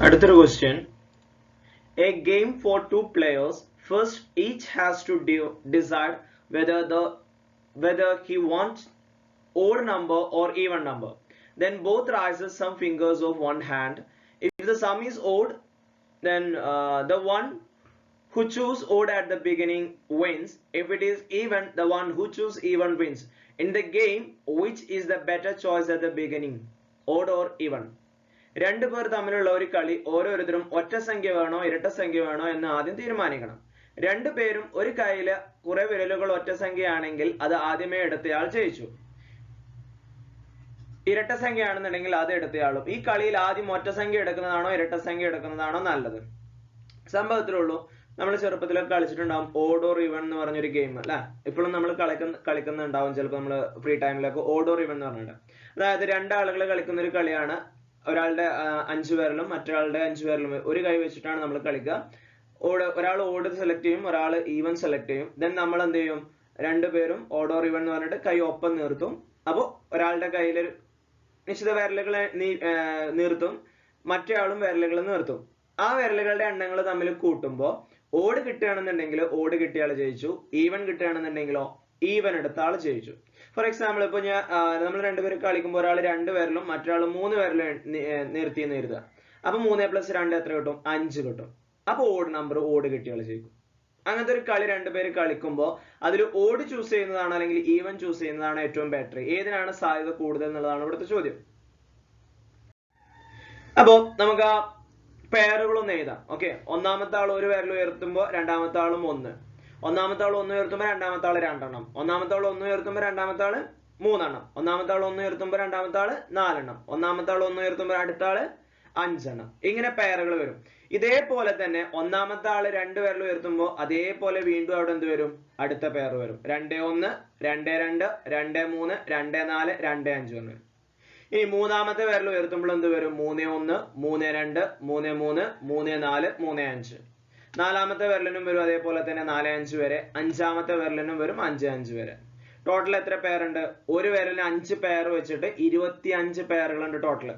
അടുത്തൊരു question. A game for 2 players. First, each has to decide whether he wants odd number or even number. Then both raises some fingers of one hand. If the sum is odd, then the one who choose odd at the beginning wins. If it is even, the one who choose even wins. In the game, which is the better choice at the beginning, odd or even? രണ്ടു പേർ തമ്മിലുള്ള ഒരു കളി ഓരോരുത്തരും ഒറ്റ സംഖ്യ വേണോ ഇരട്ട സംഖ്യ വേണോ എന്ന് ആദ്യം തീരുമാനിക്കണം. രണ്ടുപേരും ഒരു കൈയില് കുറെ വിരലുകൾ ഒറ്റ സംഖ്യയാണെങ്കിൽ അത് ആദ്യമേ എടുത്തയാൾ ജയിച്ചു. ഇരട്ട സംഖ്യ ആണെന്നുണ്ടെങ്കിൽ അത് എടുത്തയാളും. ഈ കളിയിൽ ആദ്യം ഒറ്റ സംഖ്യ എടുക്കുന്നതാണോ ഇരട്ട സംഖ്യ എടുക്കുന്നതാണോ നല്ലത്? സംഭവത്തിലുള്ളൂ, നമ്മൾ ചെറുപ്പത്തിലൊക്കെ കളിച്ചിട്ടുണ്ടാവും ഓഡ് ഓർ ഈവൻ എന്ന് പറഞ്ഞൊരു ഗെയിം അല്ലെ. ഇപ്പോഴും നമ്മൾ കളിക്കുന്നുണ്ടാവും ചിലപ്പോൾ നമ്മൾ ഫ്രീ ടൈമിലൊക്കെ ഓഡ് ഓർ ഈവൻ എന്ന് പറഞ്ഞിട്ട്. അതായത് രണ്ടാളുകൾ കളിക്കുന്ന ഒരു കളിയാണ്. ഒരാളുടെ 5 പേരിലും മറ്റൊരാളുടെ 5 പേരിലും ഒരു കൈ വെച്ചിട്ടാണ് നമ്മൾ കളിക്കുക. ഒരാൾ ഓഡ് സെലക്ട് ചെയ്യും, ഒരാൾ ഈവൻ സെലക്ട് ചെയ്യും. ദെൻ നമ്മൾ എന്ത് ചെയ്യും, രണ്ടുപേരും ഓഡ് ഓർ ഈവൻ എന്ന് പറഞ്ഞിട്ട് കൈ ഒപ്പം നിർത്തും. അപ്പോൾ ഒരാളുടെ കയ്യിൽ നിശ്ചിത വിരലുകളെ നിർത്തും, മറ്റേയാളും വിരലുകൾ നിർത്തും. ആ വിരലുകളുടെ എണ്ണങ്ങൾ തമ്മിൽ കൂട്ടുമ്പോൾ ഓഡ് കിട്ടുകയാണെന്നുണ്ടെങ്കിൽ ഓഡ് കിട്ടിയാൾ ജയിച്ചു, ഈവൻ കിട്ടുകയാണെന്നുണ്ടെങ്കിലോ ഈവൻ എടുത്ത ആൾ ജയിച്ചു. ഫോർ എക്സാമ്പിൾ, ഇപ്പൊ നമ്മൾ രണ്ടുപേരും കളിക്കുമ്പോൾ ഒരാൾ 2 പേരിലും മറ്റൊരാൾ 3 പേരിലും നിർത്തിയെന്ന് കരുതുക. അപ്പൊ 3+2 എത്ര കിട്ടും? 5 കിട്ടും. അപ്പൊ ഓഡ് നമ്പർ ഓഡ് കിട്ടിയാൾ ജയിക്കും. അങ്ങനത്തെ ഒരു കളി രണ്ടുപേര് കളിക്കുമ്പോൾ അതിൽ ഓഡ് ചൂസ് ചെയ്യുന്നതാണോ അല്ലെങ്കിൽ ഈവൻ ചൂസ് ചെയ്യുന്നതാണോ ഏറ്റവും ബെറ്റർ? ഏതിനാണ് സാധ്യത കൂടുതൽ എന്നുള്ളതാണ് ഇവിടുത്തെ ചോദ്യം. അപ്പോ നമുക്ക് ആ പെയറുകളൊന്നും എഴുതാം. ഓക്കെ, ഒന്നാമത്തെ ആൾ ഒരു വിരൽ ഉയർത്തുമ്പോൾ രണ്ടാമത്തെ ആളും 1, ഒന്നാമത്തെ ആൾ 1 ഉയർത്തുമ്പോൾ രണ്ടാമത്തെ ആൾ 2 എണ്ണം, ഒന്നാമത്തെ ആൾ 1 ഉയർത്തുമ്പോൾ രണ്ടാമത്തെ ആള് 3 എണ്ണം, ഒന്നാമത്തെ ആൾ 1 ഉയർത്തുമ്പോൾ രണ്ടാമത്തെ ആള് 4 എണ്ണം, ഒന്നാമത്തെ ആൾ 1 ഉയർത്തുമ്പോൾ അടുത്ത ആള് 5 എണ്ണം. ഇങ്ങനെ പെയറുകൾ വരും. ഇതേപോലെ തന്നെ ഒന്നാമത്തെ ആള് 2 വിരൽ ഉയർത്തുമ്പോൾ അതേപോലെ വീണ്ടും അവിടെ എന്ത് വരും? അടുത്ത പെയർ വരും. 2-1, 2-2, 2-3, 2-4, 2-5 വരും. ഇനി മൂന്നാമത്തെ വിരൽ ഉയർത്തുമ്പോൾ എന്ത് വരും? 3-1, 3-2, 3-3, 3-4, 3-5. നാലാമത്തെ വിരലിനും വരും അതേപോലെ തന്നെ 4-5 വരെ. അഞ്ചാമത്തെ വിരലിനും വരും 5-5 വരെ. ടോട്ടൽ എത്ര പെയർ ഉണ്ട്? ഒരു വിരലിന് 5 പെയർ വെച്ചിട്ട് 25 പെയറുകളുണ്ട് ടോട്ടൽ.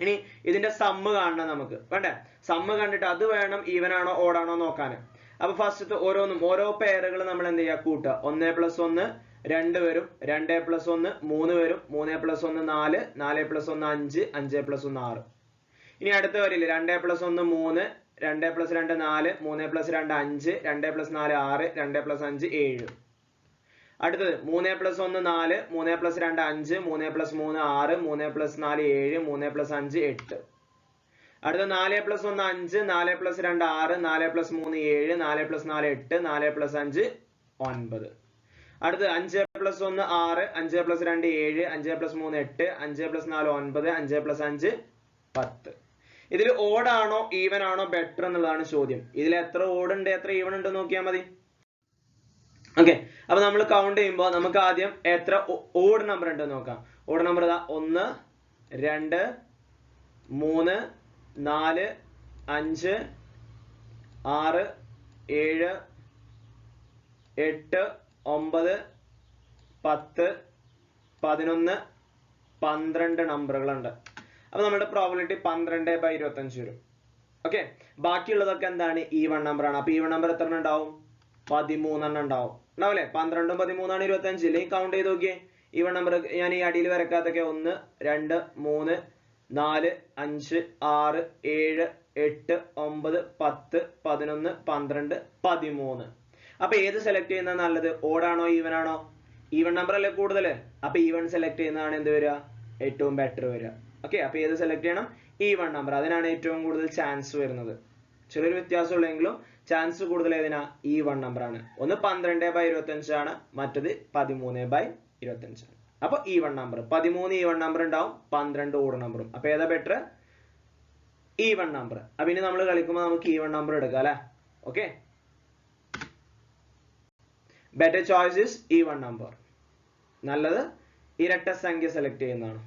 ഇനി ഇതിന്റെ സമ്മ് കാണണം നമുക്ക്, വേണ്ടേ? സമ്മ് കണ്ടിട്ട് അത് വേണം ഈവൻ ആണോ ഓടാണോ നോക്കാൻ. അപ്പൊ ഫസ്റ്റ് ഓരോ പെയറുകൾ നമ്മൾ എന്ത് ചെയ്യുക? കൂട്ടുക. 1+1 2 വരും, 2+1 3 വരും, 3+1 4, 4+1 5, 5+1 6. ഇനി അടുത്ത വരില്ല 2+1 3, 2+2 4, 3+2 5, 2+4 6, 2+5 7. അടുത്തത് 3+1 4, 3+2 5, 3+3 6, 3+4 7, 3+5 8. അടുത്ത 4+1 5, 4+2 6, 4+3 7, 4+4 8, 4+5 9. അടുത്തത് 5+1 6, 5+2 7, 5+3 8, 5+4 9, 5+5 10. ഇതിൽ ഓഡ് ആണോ ഈവൻ ആണോ ബെറ്റർ എന്നുള്ളതാണ് ചോദ്യം. ഇതിൽ എത്ര ഓഡ് ഉണ്ട് എത്ര ഈവൻ ഉണ്ട് നോക്കിയാൽ മതി. ഓക്കെ, അപ്പൊ നമ്മൾ കൗണ്ട് ചെയ്യുമ്പോൾ നമുക്ക് ആദ്യം എത്ര ഓഡ് നമ്പർ ഉണ്ട് നോക്കാം. Odd number 1 2 3 4 5 6 7 8 9 10 11 12 നമ്പറുകളുണ്ട്. അപ്പൊ നമ്മുടെ പ്രോബിലിറ്റി 12/25 വരും. ഓക്കെ, ബാക്കിയുള്ളതൊക്കെ എന്താണ്? ഈവൺ നമ്പർ ആണ്. അപ്പൊ ഈവൺ നമ്പർ എത്ര ഉണ്ടാവും? 13 എണ്ണം ഉണ്ടാവും. ഉണ്ടാവില്ലേ? 12 13 25 ഇല്ലേ? കൗണ്ട് ചെയ്ത് നോക്കിയേ. ഈവൺ നമ്പർ ഞാൻ ഈ അടിയിൽ വരക്കാത്തൊക്കെ 1 2 3 4 5 6 7 8 9 10 11 12 13. അപ്പൊ ഏത് സെലക്ട് ചെയ്യുന്നത് നല്ലത്? ഓടാണോ ഈവൻ ആണോ? ഈവൺ നമ്പർ അല്ലേ കൂടുതൽ. അപ്പൊ ഈവൺ സെലക്ട് ചെയ്യുന്നതാണ് എന്ത് വരിക? ഏറ്റവും ബെറ്റർ വരിക. ഓക്കെ, അപ്പൊ ഏത് സെലക്ട് ചെയ്യണം? Even number. അതിനാണ് ഏറ്റവും കൂടുതൽ ചാൻസ് വരുന്നത്. ചെറിയൊരു വ്യത്യാസം ഉള്ളെങ്കിലും ചാൻസ് കൂടുതൽ ഏതിനാ? ഈവൺ നമ്പർ ആണ്. ഒന്ന് 12/25 ആണ്, മറ്റത് 13/25 ആണ്. അപ്പൊ ഈവൺ നമ്പർ 13 ഈവൺ നമ്പർ ഉണ്ടാവും, 12 ഓഡ് നമ്പറും. അപ്പൊ ഏതാ ബെറ്റർ? Even number. അപ്പൊ ഇനി നമ്മൾ കളിക്കുമ്പോൾ നമുക്ക് ഈവൺ നമ്പർ എടുക്കാം അല്ലെ. Okay, better choice is even number. നല്ലത് ഇരട്ട സംഖ്യ സെലക്ട് ചെയ്യുന്നതാണ്.